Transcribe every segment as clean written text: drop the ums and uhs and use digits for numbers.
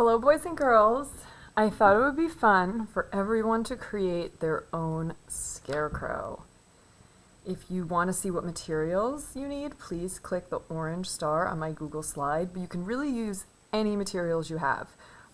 Hello, boys and girls. I thought it would be fun for everyone to create their own scarecrow. If you want to see what materials you need, please click the orange star on my Google slide, but you can really use any materials you have.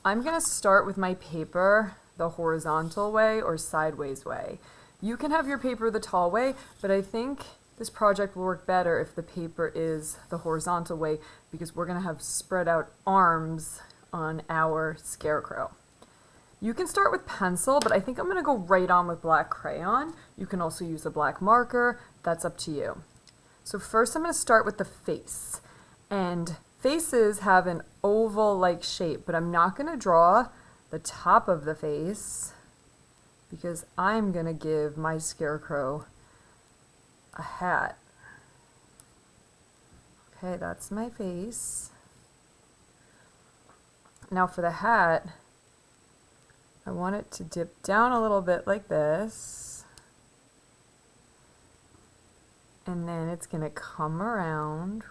I'm going to start with my paper the horizontal way or sideways way. You can have your paper the tall way, but I think this project will work better if the paper is the horizontal way because we're going to have spread out arms on our scarecrow. You can start with pencil, but I think I'm going to go right on with black crayon. You can also use a black marker. That's up to you. So first I'm going to start with the face. And faces have an oval-like shape, but I'm not going to draw the top of the face because I'm going to give my scarecrow a hat. Okay, that's my face. Now for the hat, I want it to dip down a little bit like this. And then it's going to come around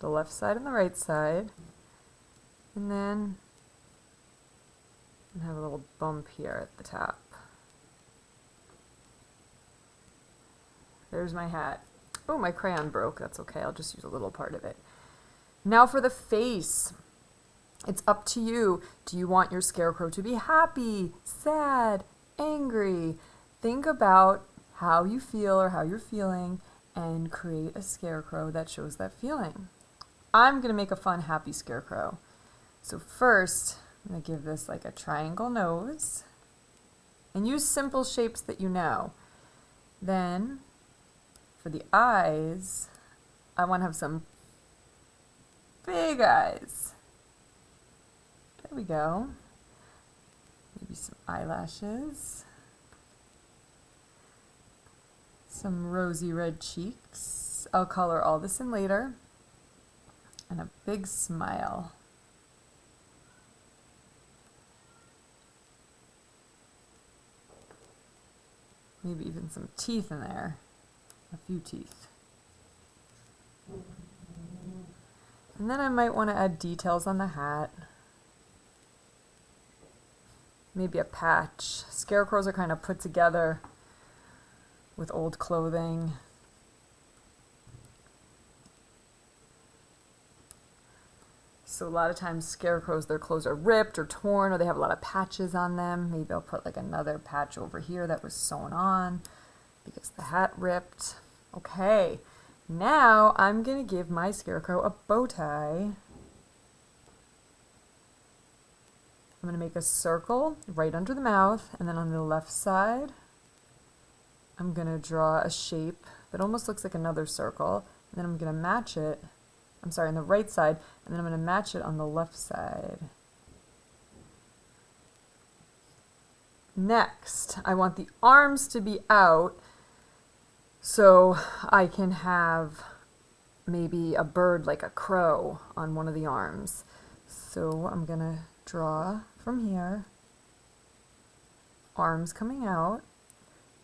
the left side and the right side. And then have a little bump here at the top. There's my hat. Oh, my crayon broke. That's okay. I'll just use a little part of it. Now for the face. It's up to you. Do you want your scarecrow to be happy, sad, angry? Think about how you feel or how you're feeling and create a scarecrow that shows that feeling. I'm going to make a fun, happy scarecrow. So first, I'm going to give this like a triangle nose and use simple shapes that you know. Then for the eyes, I want to have some big eyes. There we go. Maybe some eyelashes. Some rosy red cheeks. I'll color all this in later. And a big smile. Maybe even some teeth in there. A few teeth. And then I might want to add details on the hat. Maybe a patch. Scarecrows are kind of put together with old clothing. So a lot of times scarecrows, their clothes are ripped or torn or they have a lot of patches on them. Maybe I'll put like another patch over here that was sewn on because the hat ripped. Okay, now I'm going to give my scarecrow a bow tie. I'm going to make a circle right under the mouth, and then on the left side, I'm going to draw a shape that almost looks like another circle, and then I'm going to match it, on the right side, and then I'm going to match it on the left side. Next, I want the arms to be out, so I can have maybe a bird like a crow on one of the arms. So I'm going to draw from here, arms coming out,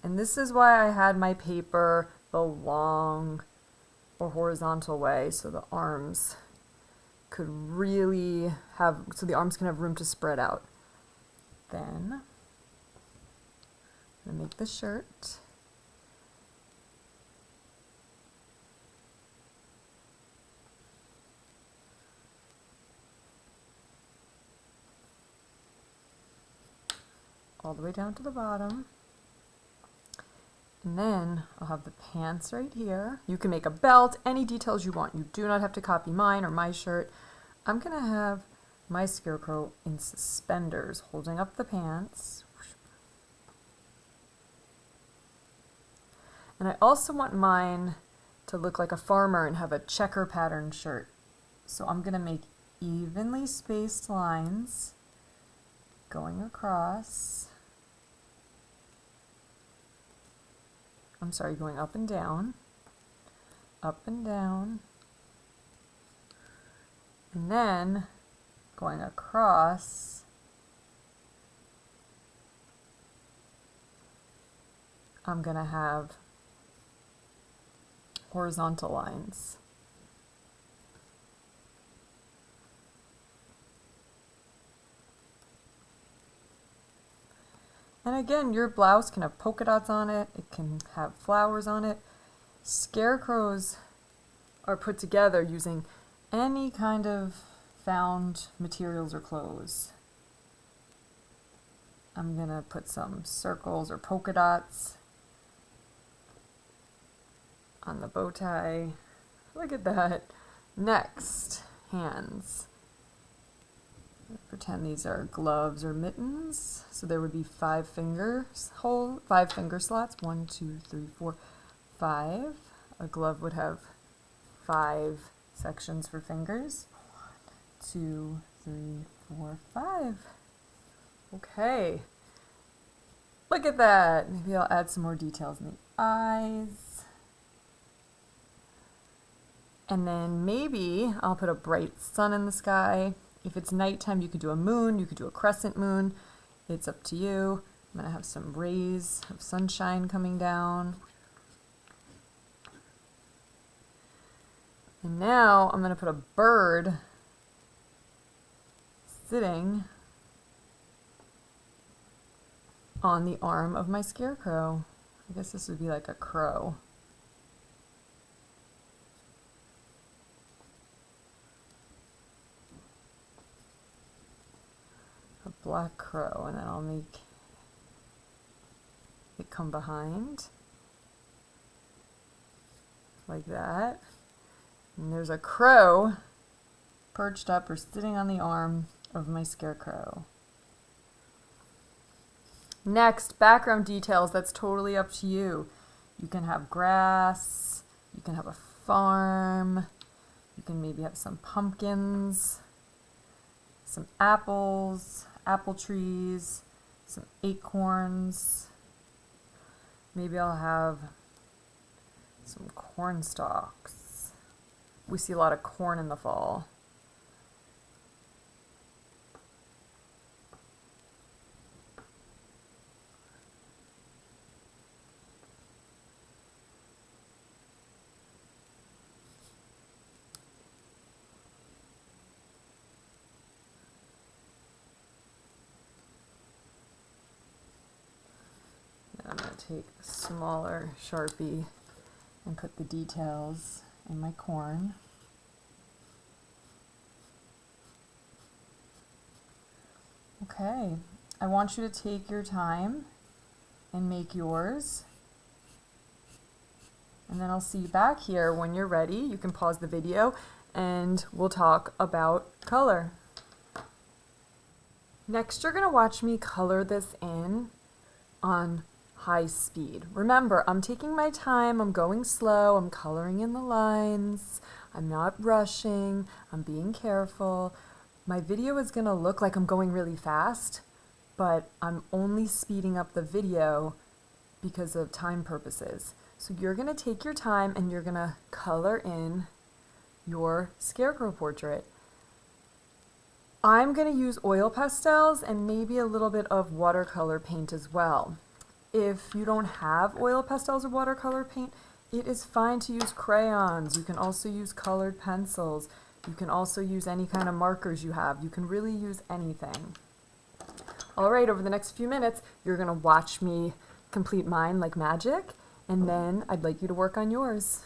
and this is why I had my paper the long or horizontal way so the arms could really have, so the arms can have room to spread out. Then I'm going to make the shirt. All the way down to the bottom. And then I'll have the pants right here. You can make a belt, any details you want. You do not have to copy mine or my shirt. I'm going to have my scarecrow in suspenders holding up the pants. And I also want mine to look like a farmer and have a checker pattern shirt. So I'm going to make evenly spaced lines going across. Going up and down, and then going across. I'm going to have horizontal lines. And again, your blouse can have polka dots on it. It can have flowers on it. Scarecrows are put together using any kind of found materials or clothes. I'm gonna put some circles or polka dots on the bow tie. Look at that. Next, hands. Pretend these are gloves or mittens. So there would be 5 finger slots. 1, 2, 3, 4, 5. A glove would have 5 sections for fingers. 1, 2, 3, 4, 5. Okay. Look at that. Maybe I'll add some more details in the eyes. And then maybe I'll put a bright sun in the sky. If it's nighttime, you could do a moon, you could do a crescent moon. It's up to you. I'm gonna have some rays of sunshine coming down. And now I'm gonna put a bird sitting on the arm of my scarecrow. I guess this would be like a crow. A black crow, and then I'll make it come behind like that. And there's a crow perched up or sitting on the arm of my scarecrow. Next, background details. That's totally up to you. You can have grass, you can have a farm, you can maybe have some pumpkins, some apples, apple trees, some acorns. Maybe I'll have some corn stalks. We see a lot of corn in the fall. I'm going to take a smaller Sharpie and put the details in my corn. Okay, I want you to take your time and make yours. And then I'll see you back here when you're ready. You can pause the video and we'll talk about color. Next, you're going to watch me color this in on high speed. Remember, I'm taking my time, I'm going slow, I'm coloring in the lines, I'm not rushing, I'm being careful. My video is going to look like I'm going really fast, but I'm only speeding up the video because of time purposes. So you're going to take your time and you're going to color in your scarecrow portrait. I'm going to use oil pastels and maybe a little bit of watercolor paint as well. If you don't have oil pastels or watercolor paint, it is fine to use crayons. You can also use colored pencils. You can also use any kind of markers you have. You can really use anything. All right, over the next few minutes, you're going to watch me complete mine like magic, and then I'd like you to work on yours.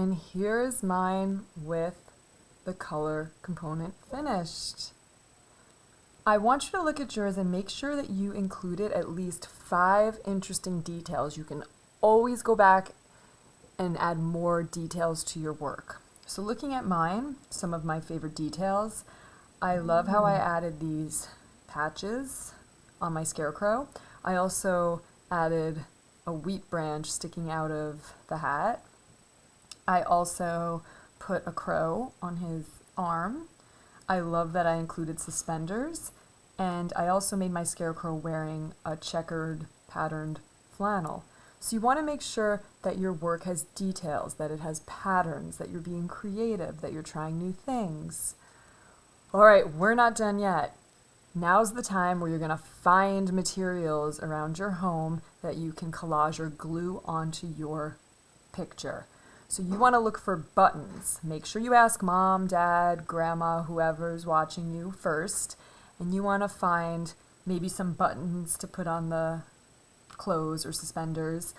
And here's mine with the color component finished. I want you to look at yours and make sure that you included at least 5 interesting details. You can always go back and add more details to your work. So looking at mine, some of my favorite details, I love how I added these patches on my scarecrow. I also added a wheat branch sticking out of the hat. I also put a crow on his arm. I love that I included suspenders, and I also made my scarecrow wearing a checkered patterned flannel. So you want to make sure that your work has details, that it has patterns, that you're being creative, that you're trying new things. All right, we're not done yet. Now's the time where you're going to find materials around your home that you can collage or glue onto your picture. So you want to look for buttons. Make sure you ask mom, dad, grandma, whoever's watching you first. And you want to find maybe some buttons to put on the clothes or suspenders.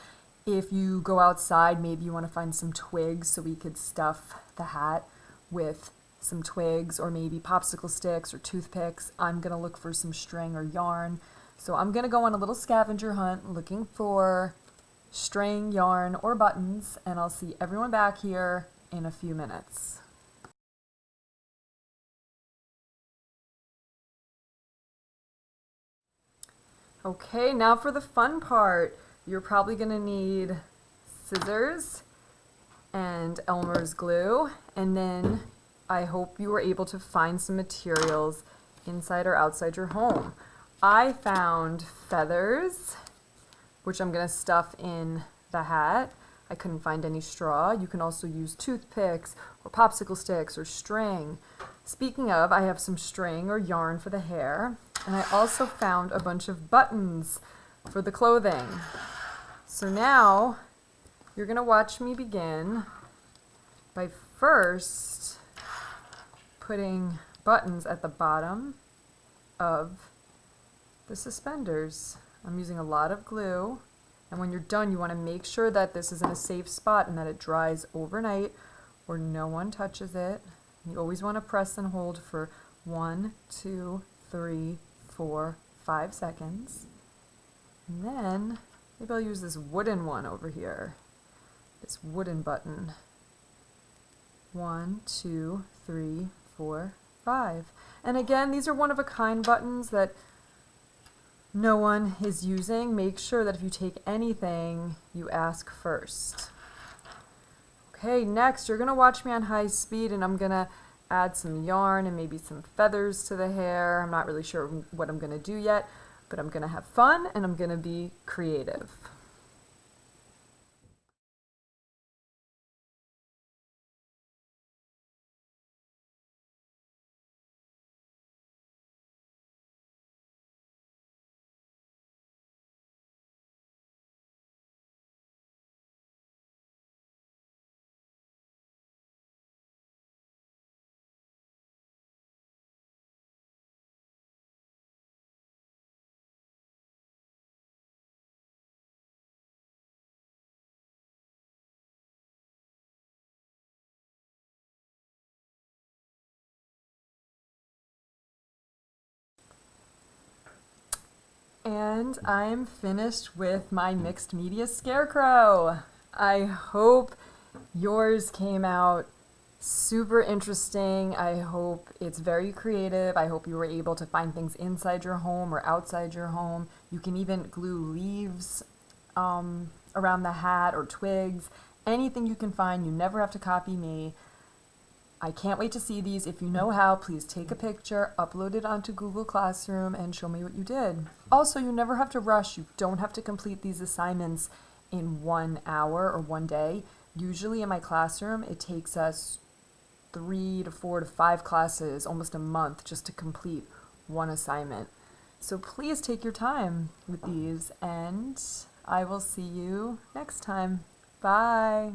If you go outside, maybe you want to find some twigs so we could stuff the hat with some twigs, or maybe popsicle sticks or toothpicks. I'm going to look for some string or yarn. So I'm going to go on a little scavenger hunt looking for string, yarn, or buttons, and I'll see everyone back here in a few minutes. Okay, now for the fun part. You're probably going to need scissors and Elmer's glue, and then I hope you were able to find some materials inside or outside your home. I found feathers, which I'm going to stuff in the hat. I couldn't find any straw. You can also use toothpicks or popsicle sticks or string. Speaking of, I have some string or yarn for the hair, and I also found a bunch of buttons for the clothing. So now you're going to watch me begin by first putting buttons at the bottom of the suspenders. I'm using a lot of glue, and when you're done you want to make sure that this is in a safe spot and that it dries overnight or no one touches it. You always want to press and hold for 1, 2, 3, 4, 5 seconds. And then maybe I'll use this wooden one over here, this wooden button. 1, 2, 3, 4, 5. And again, these are one-of-a-kind buttons that no one is using. Make sure that if you take anything, you ask first. Okay, next you're going to watch me on high speed, and I'm going to add some yarn and maybe some feathers to the hair. I'm not really sure what I'm going to do yet, but I'm going to have fun and I'm going to be creative. And I'm finished with my mixed media scarecrow. I hope yours came out super interesting. I hope it's very creative. I hope you were able to find things inside your home or outside your home. You can even glue leaves around the hat or twigs. Anything you can find. You never have to copy me. I can't wait to see these. If you know how, please take a picture, upload it onto Google Classroom, and show me what you did. Also, you never have to rush. You don't have to complete these assignments in 1 hour or 1 day. Usually in my classroom, it takes us 3 to 4 to 5 classes, almost a month, just to complete one assignment. So please take your time with these, and I will see you next time. Bye.